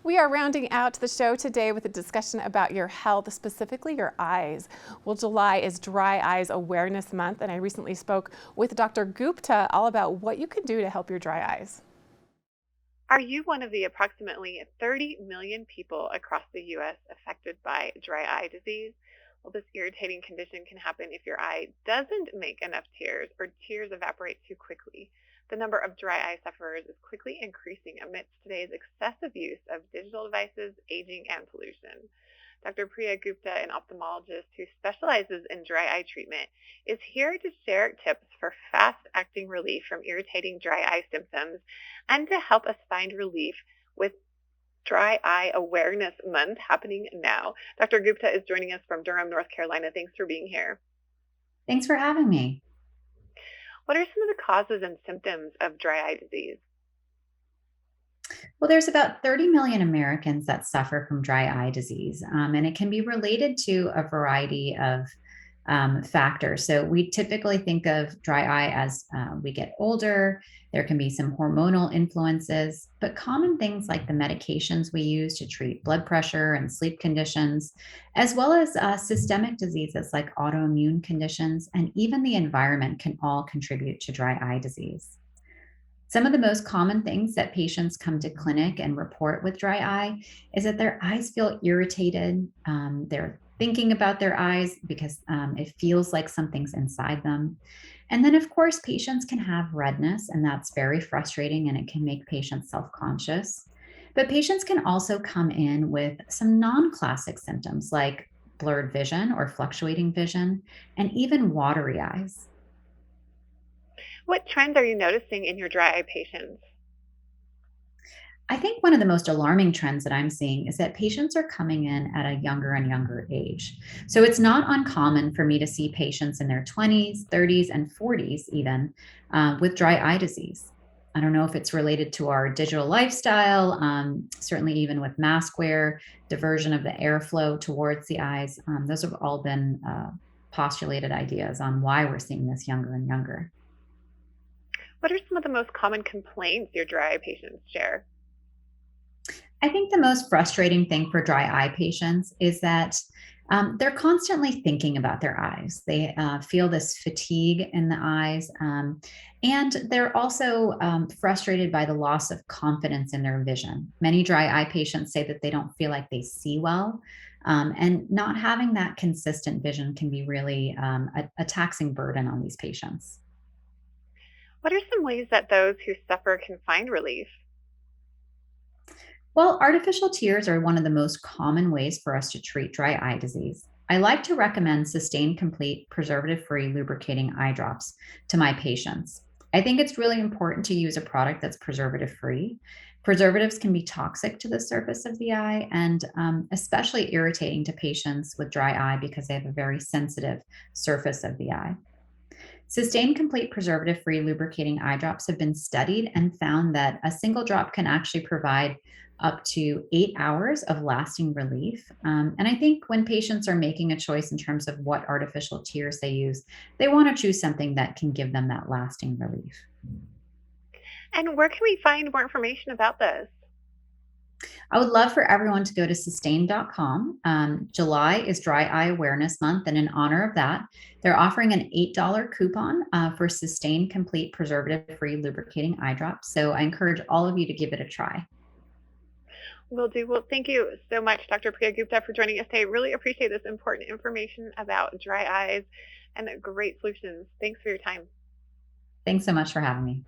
We are rounding out the show today with a discussion about your health, specifically your eyes. Well, July is Dry Eyes Awareness Month, and I recently spoke with Dr. Gupta all about what you can do to help your dry eyes. Are you one of the approximately 30 million people across the U.S. affected by dry eye disease? Well, this irritating condition can happen if your eye doesn't make enough tears or tears evaporate too quickly. The number of dry eye sufferers is quickly increasing amidst today's excessive use of digital devices, aging, and pollution. Dr. Preeya Gupta, an ophthalmologist who specializes in dry eye treatment, is here to share tips for fast-acting relief from irritating dry eye symptoms and to help us find relief with Dry Eye Awareness Month happening now. Dr. Gupta is joining us from Durham, North Carolina. Thanks for being here. Thanks for having me. What are some of the causes and symptoms of dry eye disease? Well, there's about 30 million Americans that suffer from dry eye disease, and it can be related to a variety of factors. So, we typically think of dry eye as we get older. There can be some hormonal influences, but common things like the medications we use to treat blood pressure and sleep conditions, as well as systemic diseases like autoimmune conditions, and even the environment can all contribute to dry eye disease. Some of the most common things that patients come to clinic and report with dry eye is that their eyes feel irritated. They're thinking about their eyes because it feels like something's inside them. And then, of course, patients can have redness, and that's very frustrating and it can make patients self conscious. But patients can also come in with some non classic symptoms like blurred vision or fluctuating vision, and even watery eyes. What trends are you noticing in your dry eye patients? I think one of the most alarming trends that I'm seeing is that patients are coming in at a younger and younger age. So it's not uncommon for me to see patients in their 20s, 30s, and 40s, even with dry eye disease. I don't know if it's related to our digital lifestyle, certainly, even with mask wear, diversion of the airflow towards the eyes. Those have all been postulated ideas on why we're seeing this younger and younger. What are some of the most common complaints your dry eye patients share? I think the most frustrating thing for dry eye patients is that they're constantly thinking about their eyes. They feel this fatigue in the eyes, and they're also frustrated by the loss of confidence in their vision. Many dry eye patients say that they don't feel like they see well, and not having that consistent vision can be really a taxing burden on these patients. What are some ways that those who suffer can find relief? Well, artificial tears are one of the most common ways for us to treat dry eye disease. I like to recommend sustained complete preservative free lubricating eye drops to my patients. I think it's really important to use a product that's preservative free. Preservatives can be toxic to the surface of the eye and especially irritating to patients with dry eye because they have a very sensitive surface of the eye. Sustained complete preservative free lubricating eye drops have been studied and found that a single drop can actually provide up to 8 hours of lasting relief. And I think when patients are making a choice in terms of what artificial tears they use, they want to choose something that can give them that lasting relief. And where can we find more information about this? I would love for everyone to go to sustain.com. July is Dry Eye Awareness Month, and in honor of that, they're offering an $8 coupon for Sustain Complete Preservative Free Lubricating Eye Drops. So I encourage all of you to give it a try. Will do. Well, thank you so much, Dr. Priya Gupta, for joining us today. Really appreciate this important information about dry eyes and great solutions. Thanks for your time. Thanks so much for having me.